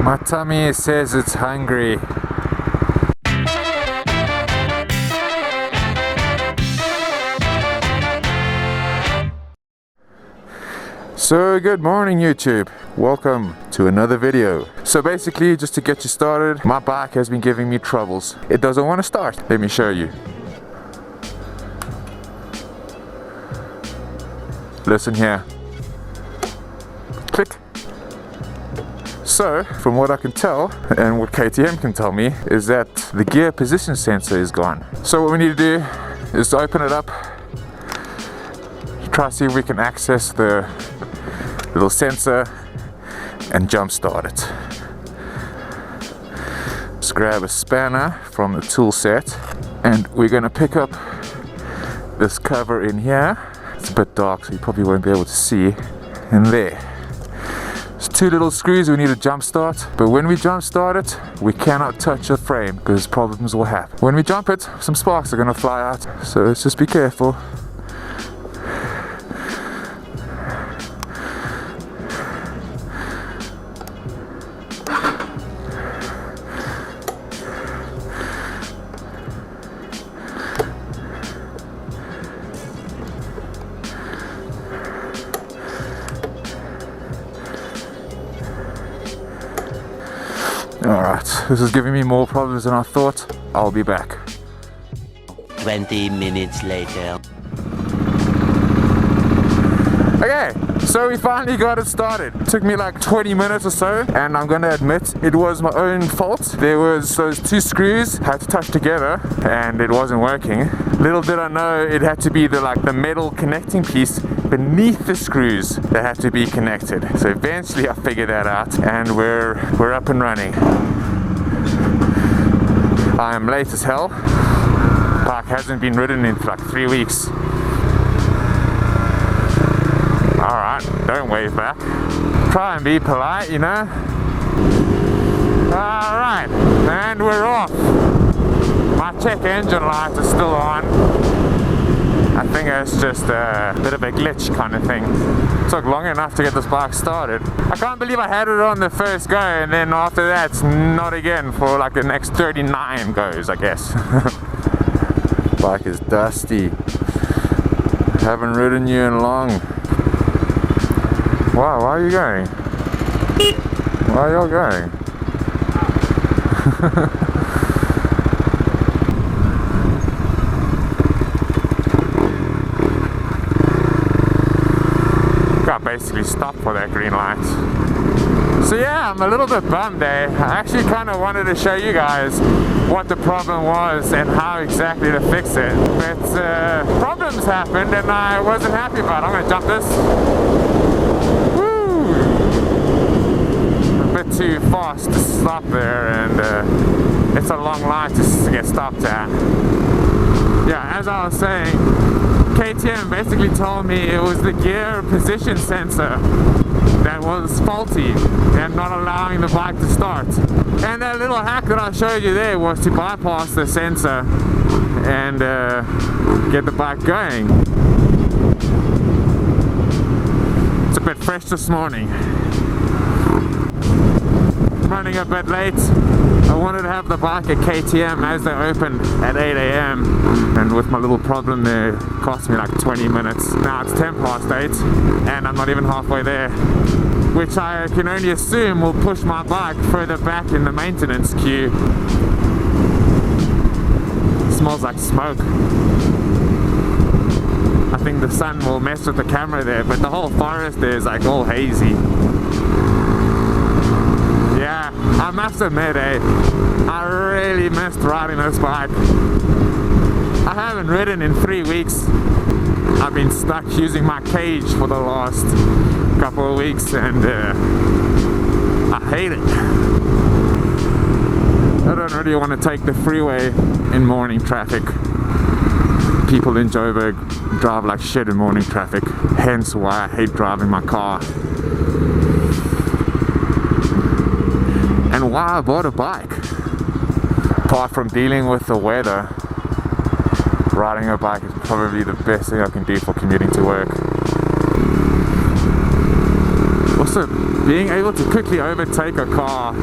My tummy says it's hungry. So good morning YouTube, welcome to another video. So basically, just to get you started, my bike has been giving me troubles. It doesn't want to start. Let me show you. Listen here. Click. So, from what I can tell, and what KTM can tell me, is that the gear position sensor is gone. So what we need to do is to open it up, try to see if we can access the little sensor and jump start it. Let's grab a spanner from the tool set and we're going to pick up this cover in here. It's a bit dark so you probably won't be able to see. And there. There's two little screws we need to jump start, but when we jump start it, we cannot touch the frame because problems will happen. When we jump it, some sparks are going to fly out, so let's just be careful. Alright, this is giving me more problems than I thought. I'll be back. 20 minutes later. Okay, so we finally got it started. It took me like 20 minutes or so, and I'm gonna admit it was my own fault. There was those two screws had to touch together and it wasn't working. Little did I know it had to be the metal connecting piece beneath the screws that had to be connected. So eventually I figured that out and we're up and running. I am late as hell. Bike hasn't been ridden in like 3 weeks. Alright, don't wave back. Try and be polite, you know. Alright, and we're off. My check engine light is still on. I think it's just a bit of a glitch kind of thing. It took long enough to get this bike started. I can't believe I had it on the first go and then after that not again for like the next 39 goes, I guess. Bike is dusty. Haven't ridden you in long. Wow, where are you going? Where are y'all going? Got basically stopped for that green light. So yeah, I'm a little bit bummed there. I actually kind of wanted to show you guys what the problem was and how exactly to fix it. But problems happened and I wasn't happy about it. I'm gonna jump this. Woo! A bit too fast to stop there and it's a long line to get stopped at. Yeah, as I was saying, KTM basically told me it was the gear position sensor that was faulty and not allowing the bike to start. And that little hack that I showed you there was to bypass the sensor and get the bike going. It's a bit fresh this morning. Running a bit late. I wanted to have the bike at KTM as they opened at 8 AM and with my little problem there, it cost me like 20 minutes. Now it's 10 past 8 and I'm not even halfway there, which I can only assume will push my bike further back in the maintenance queue. It smells like smoke. I think the sun will mess with the camera there, but the whole forest there is like all hazy. Yeah, I must admit, I really missed riding this bike. I haven't ridden in 3 weeks. I've been stuck using my cage for the last couple of weeks and I hate it. I don't really want to take the freeway in morning traffic. People in Joburg drive like shit in morning traffic, hence why I hate driving my car. And why I bought a bike. Apart from dealing with the weather, riding a bike is probably the best thing I can do for commuting to work. also being able to quickly overtake a car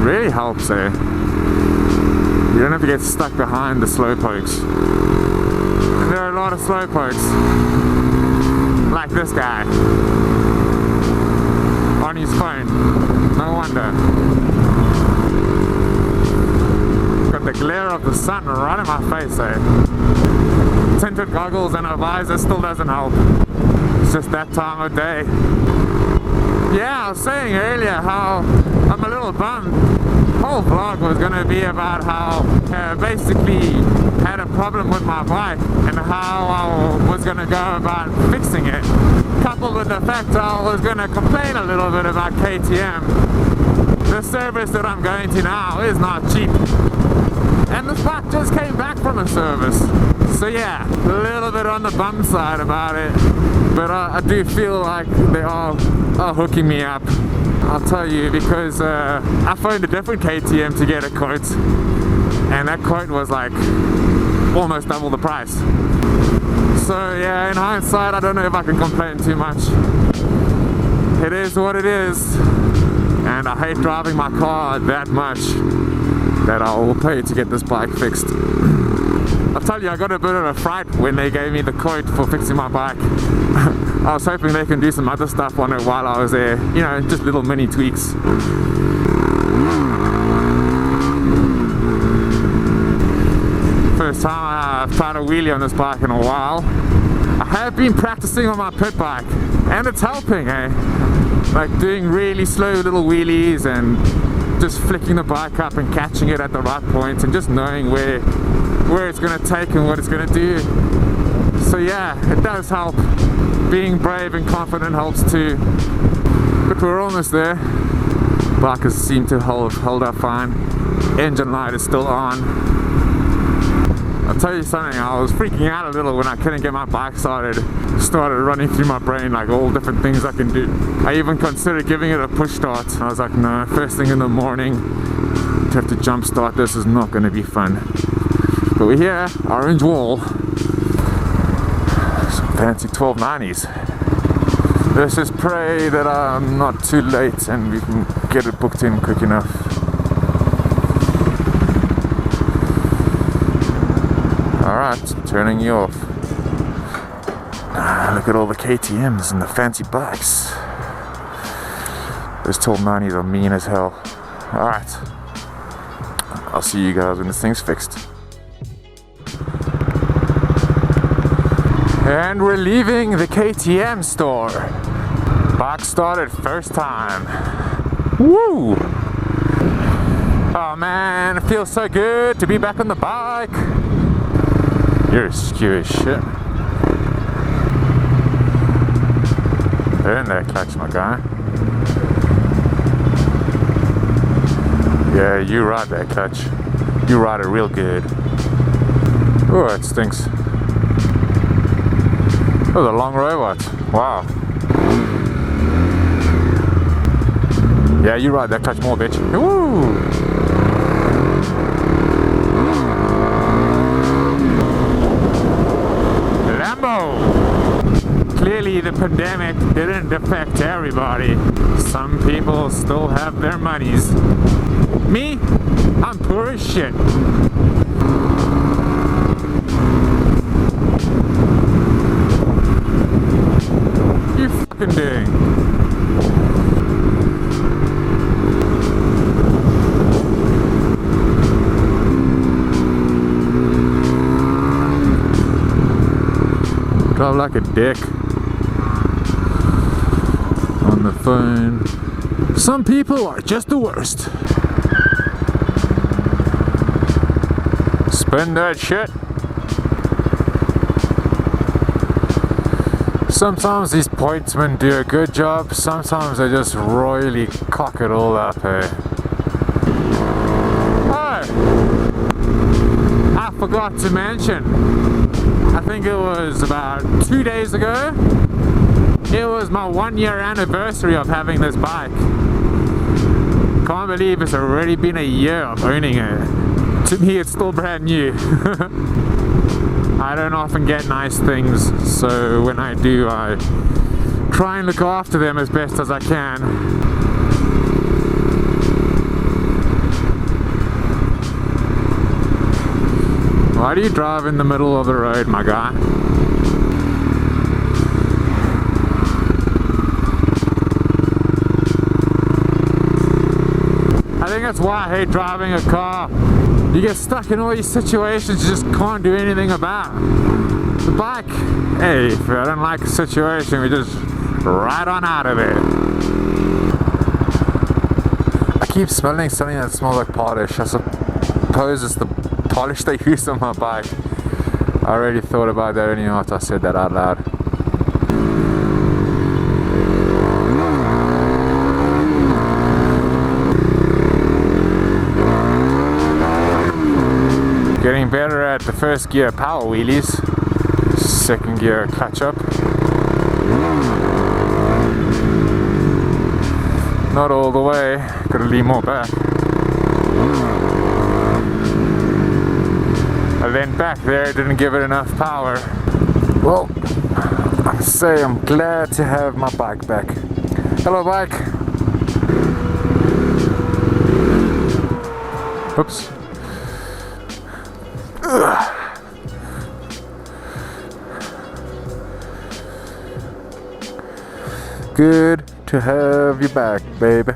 really helps there. You don't have to get stuck behind the slowpokes. And there are a lot of slowpokes, like this guy, on his phone. No wonder. Got the glare of the sun right in my face, eh? Tinted goggles and a visor still doesn't help. It's just that time of day. Yeah, I was saying earlier how I'm a little bummed. The whole vlog was going to be about how I basically had a problem with my bike and how I was going to go about fixing it, coupled with the fact I was going to complain a little bit about KTM. The service that I'm going to now is not cheap, and this bike just came back from a service. So yeah, a little bit on the bum side about it, but I do feel like they are hooking me up. I'll tell you, because I phoned a different KTM to get a quote, and that quote was like almost double the price. So yeah, in hindsight, I don't know if I can complain too much. It is what it is, and I hate driving my car that much that I will pay to get this bike fixed. I'll tell you, I got a bit of a fright when they gave me the quote for fixing my bike. I was hoping they can do some other stuff on it while I was there, you know, just little mini tweaks. First time I've tried a wheelie on this bike in a while. I have been practicing on my pit bike, and it's helping, eh? Like doing really slow little wheelies and just flicking the bike up and catching it at the right point and just knowing where it's going to take and what it's going to do. So yeah, it does help. Being brave and confident helps too. But we're almost there. Bikers seem to hold up fine. Engine light is still on. I'll tell you something, I was freaking out a little when I couldn't get my bike started. Started running through my brain like all different things I can do. I even considered giving it a push start. I was like, no, first thing in the morning, to have to jump start this is not going to be fun. But we're here, Orange Wall. Some fancy 1290s. Let's just pray that I'm not too late and we can get it booked in quick enough. Alright, turning you off. Look at all the KTMs and the fancy bikes. Those 1290s are mean as hell. Alright, I'll see you guys when this thing's fixed. And we're leaving the KTM store. Bike started first time. Woo! Oh man, it feels so good to be back on the bike. You're skew as shit. Earn that clutch, my guy. Yeah, you ride that clutch. You ride it real good. Oh, it stinks. That was a long robot. Wow. Yeah, you ride that clutch more, bitch. Woo! Lambo! Clearly the pandemic didn't affect everybody. Some people still have their monies. Me? I'm poor as shit. You fucking doing? Drive like a dick on the phone. Some people are just the worst. Spend that shit. Sometimes these pointsmen do a good job, sometimes they just royally cock it all up, eh? Oh! I forgot to mention, I think it was about 2 days ago, it was my 1 year anniversary of having this bike. Can't believe it's already been a year of owning it. To me it's still brand new. I don't often get nice things, so when I do, I try and look after them as best as I can. Why do you drive in the middle of the road, my guy? I think that's why I hate driving a car. You get stuck in all these situations you just can't do anything about. The bike, hey, if I don't like a situation, we just ride on out of it. I keep smelling something that smells like polish. I suppose it's the polish they use on my bike. I already thought about that only after I said that out loud. Getting better at the first gear power wheelies. Second gear clutch up. Not all the way, gotta lean more back. And then back there didn't give it enough power. Well, I say I'm glad to have my bike back. Hello bike. Oops. Ugh. Good to have you back, baby.